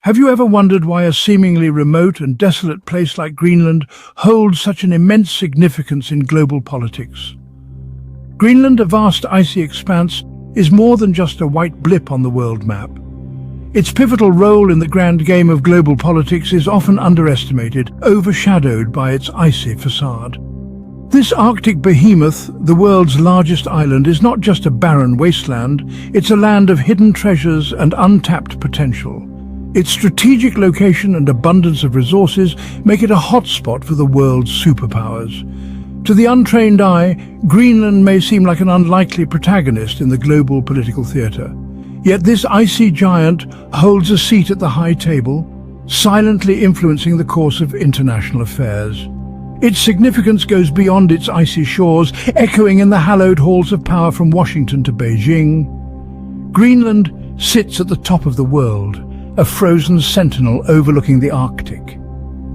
Have you ever wondered why a seemingly remote and desolate place like Greenland holds such an immense significance in global politics? Greenland, a vast icy expanse, is more than just a white blip on the world map. Its pivotal role in the grand game of global politics is often underestimated, overshadowed by its icy facade. This Arctic behemoth, the world's largest island, is not just a barren wasteland, it's a land of hidden treasures and untapped potential. Its strategic location and abundance of resources make it a hotspot for the world's superpowers. To the untrained eye, Greenland may seem like an unlikely protagonist in the global political theatre. Yet this icy giant holds a seat at the high table, silently influencing the course of international affairs. Its significance goes beyond its icy shores, echoing in the hallowed halls of power from Washington to Beijing. Greenland sits at the top of the world, a frozen sentinel overlooking the Arctic.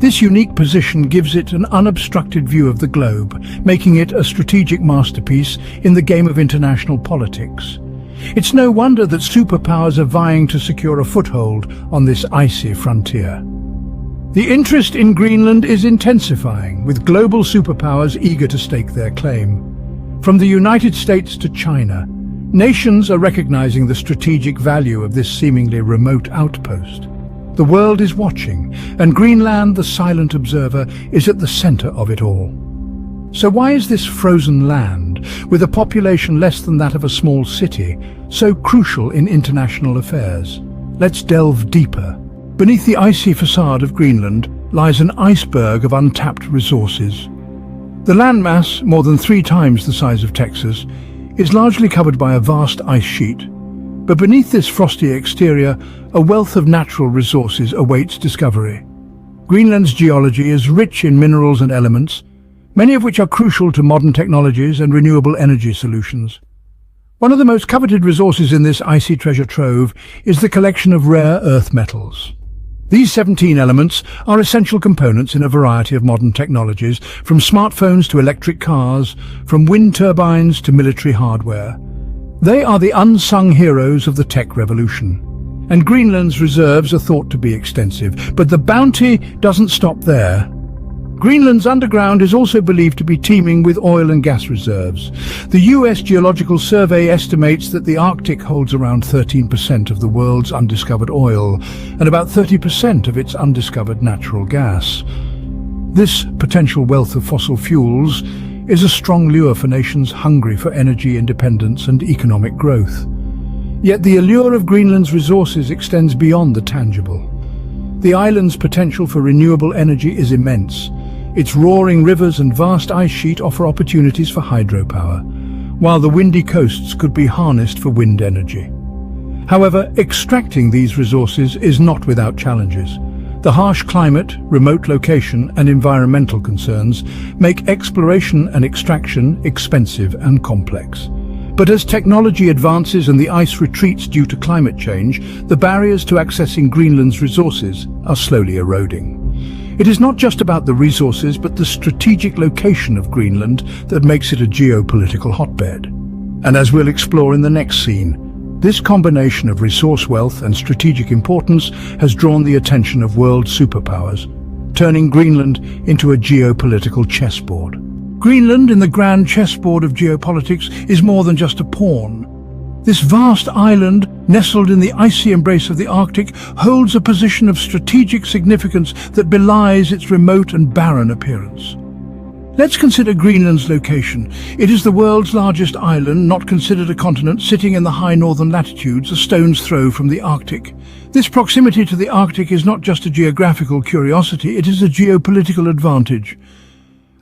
This unique position gives it an unobstructed view of the globe, making it a strategic masterpiece in the game of international politics. It's no wonder that superpowers are vying to secure a foothold on this icy frontier. The interest in Greenland is intensifying, with global superpowers eager to stake their claim. From the United States to China, nations are recognizing the strategic value of this seemingly remote outpost. The world is watching, and Greenland, the silent observer, is at the center of it all. So why is this frozen land, with a population less than that of a small city, so crucial in international affairs? Let's delve deeper. Beneath the icy facade of Greenland lies an iceberg of untapped resources. The landmass, more than 3 times the size of Texas, is largely covered by a vast ice sheet. But beneath this frosty exterior, a wealth of natural resources awaits discovery. Greenland's geology is rich in minerals and elements, many of which are crucial to modern technologies and renewable energy solutions. One of the most coveted resources in this icy treasure trove is the collection of rare earth metals. These 17 elements are essential components in a variety of modern technologies, from smartphones to electric cars, from wind turbines to military hardware. They are the unsung heroes of the tech revolution. And Greenland's reserves are thought to be extensive, but the bounty doesn't stop there. Greenland's underground is also believed to be teeming with oil and gas reserves. The US Geological Survey estimates that the Arctic holds around 13% of the world's undiscovered oil and about 30% of its undiscovered natural gas. This potential wealth of fossil fuels is a strong lure for nations hungry for energy independence and economic growth. Yet the allure of Greenland's resources extends beyond the tangible. The island's potential for renewable energy is immense. Its roaring rivers and vast ice sheet offer opportunities for hydropower, while the windy coasts could be harnessed for wind energy. However, extracting these resources is not without challenges. The harsh climate, remote location, and environmental concerns make exploration and extraction expensive and complex. But as technology advances and the ice retreats due to climate change, the barriers to accessing Greenland's resources are slowly eroding. It is not just about the resources, but the strategic location of Greenland that makes it a geopolitical hotbed. And as we'll explore in the next scene, this combination of resource wealth and strategic importance has drawn the attention of world superpowers, turning Greenland into a geopolitical chessboard. Greenland, in the grand chessboard of geopolitics, is more than just a pawn. This vast island, nestled in the icy embrace of the Arctic, holds a position of strategic significance that belies its remote and barren appearance. Let's consider Greenland's location. It is the world's largest island, not considered a continent, sitting in the high northern latitudes, a stone's throw from the Arctic. This proximity to the Arctic is not just a geographical curiosity, it is a geopolitical advantage.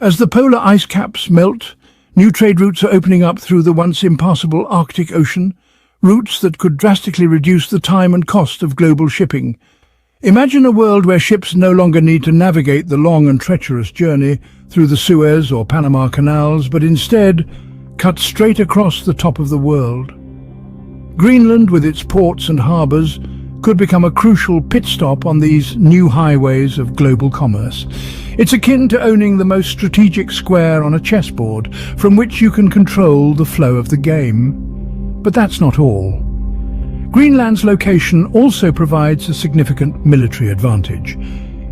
As the polar ice caps melt, new trade routes are opening up through the once impassable Arctic Ocean, routes that could drastically reduce the time and cost of global shipping. Imagine a world where ships no longer need to navigate the long and treacherous journey through the Suez or Panama canals, but instead cut straight across the top of the world. Greenland, with its ports and harbours, could become a crucial pit stop on these new highways of global commerce. It's akin to owning the most strategic square on a chessboard, from which you can control the flow of the game. But that's not all. Greenland's location also provides a significant military advantage.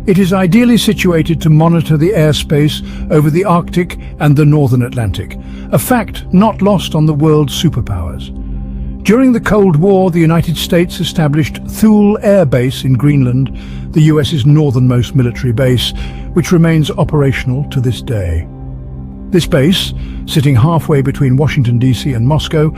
It is ideally situated to monitor the airspace over the Arctic and the Northern Atlantic, a fact not lost on the world's superpowers. During the Cold War, the United States established Thule Air Base in Greenland, the US's northernmost military base, which remains operational to this day. This base, sitting halfway between Washington, D.C. and Moscow,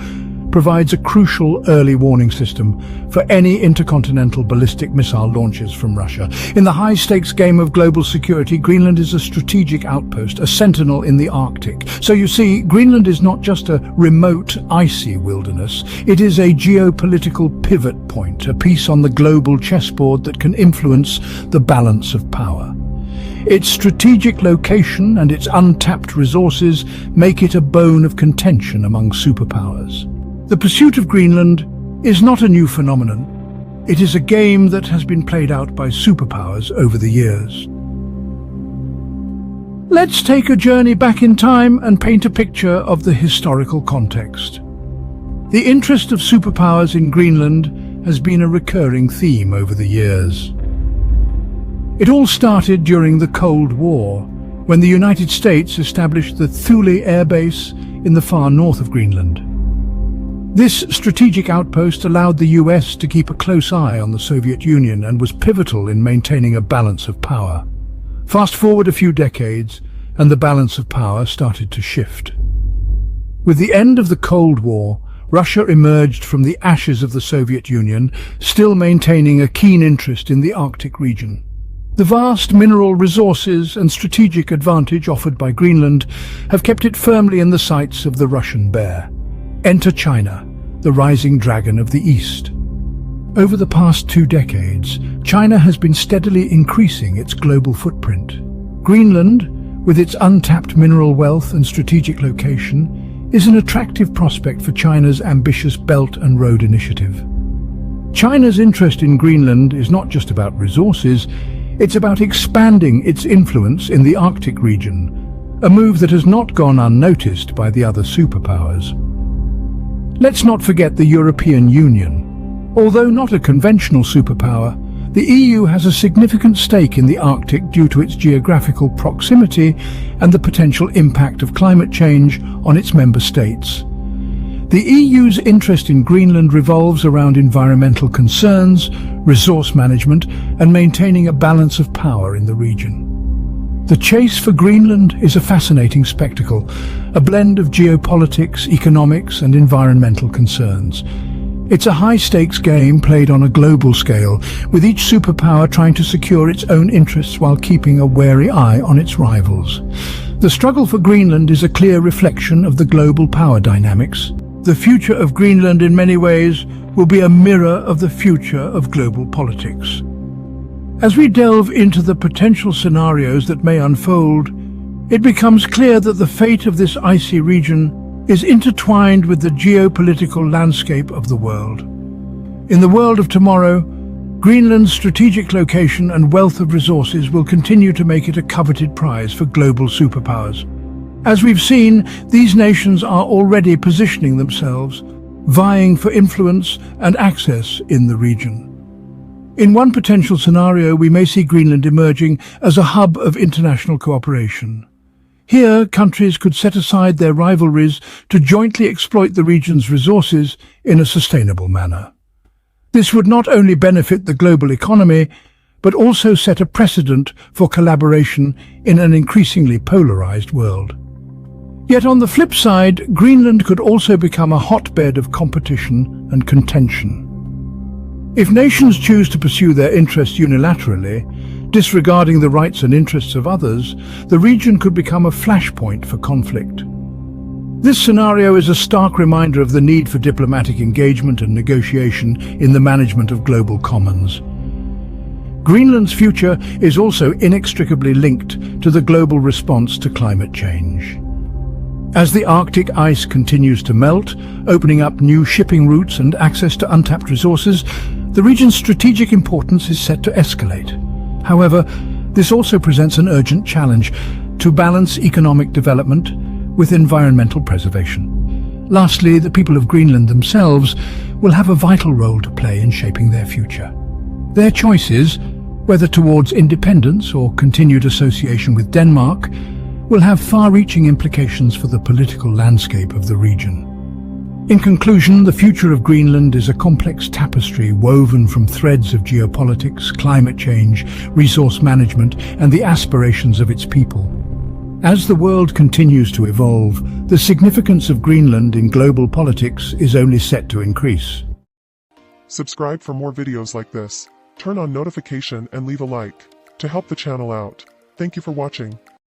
provides a crucial early warning system for any intercontinental ballistic missile launches from Russia. In the high-stakes game of global security, Greenland is a strategic outpost, a sentinel in the Arctic. So you see, Greenland is not just a remote, icy wilderness. It is a geopolitical pivot point, a piece on the global chessboard that can influence the balance of power. Its strategic location and its untapped resources make it a bone of contention among superpowers. The pursuit of Greenland is not a new phenomenon. It is a game that has been played out by superpowers over the years. Let's take a journey back in time and paint a picture of the historical context. The interest of superpowers in Greenland has been a recurring theme over the years. It all started during the Cold War, when the United States established the Thule Air Base in the far north of Greenland. This strategic outpost allowed the US to keep a close eye on the Soviet Union and was pivotal in maintaining a balance of power. Fast forward a few decades, and the balance of power started to shift. With the end of the Cold War, Russia emerged from the ashes of the Soviet Union, still maintaining a keen interest in the Arctic region. The vast mineral resources and strategic advantage offered by Greenland have kept it firmly in the sights of the Russian bear. Enter China, the rising dragon of the East. Over the past 2 decades, China has been steadily increasing its global footprint. Greenland, with its untapped mineral wealth and strategic location, is an attractive prospect for China's ambitious Belt and Road Initiative. China's interest in Greenland is not just about resources, it's about expanding its influence in the Arctic region, a move that has not gone unnoticed by the other superpowers. Let's not forget the European Union. Although not a conventional superpower, the EU has a significant stake in the Arctic due to its geographical proximity and the potential impact of climate change on its member states. The EU's interest in Greenland revolves around environmental concerns, resource management, and maintaining a balance of power in the region. The chase for Greenland is a fascinating spectacle, a blend of geopolitics, economics, and environmental concerns. It's a high-stakes game played on a global scale, with each superpower trying to secure its own interests while keeping a wary eye on its rivals. The struggle for Greenland is a clear reflection of the global power dynamics. The future of Greenland, in many ways, will be a mirror of the future of global politics. As we delve into the potential scenarios that may unfold, it becomes clear that the fate of this icy region is intertwined with the geopolitical landscape of the world. In the world of tomorrow, Greenland's strategic location and wealth of resources will continue to make it a coveted prize for global superpowers. As we've seen, these nations are already positioning themselves, vying for influence and access in the region. In one potential scenario, we may see Greenland emerging as a hub of international cooperation. Here, countries could set aside their rivalries to jointly exploit the region's resources in a sustainable manner. This would not only benefit the global economy, but also set a precedent for collaboration in an increasingly polarized world. Yet on the flip side, Greenland could also become a hotbed of competition and contention. If nations choose to pursue their interests unilaterally, disregarding the rights and interests of others, the region could become a flashpoint for conflict. This scenario is a stark reminder of the need for diplomatic engagement and negotiation in the management of global commons. Greenland's future is also inextricably linked to the global response to climate change. As the Arctic ice continues to melt, opening up new shipping routes and access to untapped resources, the region's strategic importance is set to escalate. However, this also presents an urgent challenge to balance economic development with environmental preservation. Lastly, the people of Greenland themselves will have a vital role to play in shaping their future. Their choices, whether towards independence or continued association with Denmark, will have far-reaching implications for the political landscape of the region. In conclusion, the future of Greenland is a complex tapestry woven from threads of geopolitics, climate change, resource management, and the aspirations of its people. As the world continues to evolve, the significance of Greenland in global politics is only set to increase. Subscribe for more videos like this. Turn on notification and leave a like to help the channel out. Thank you for watching.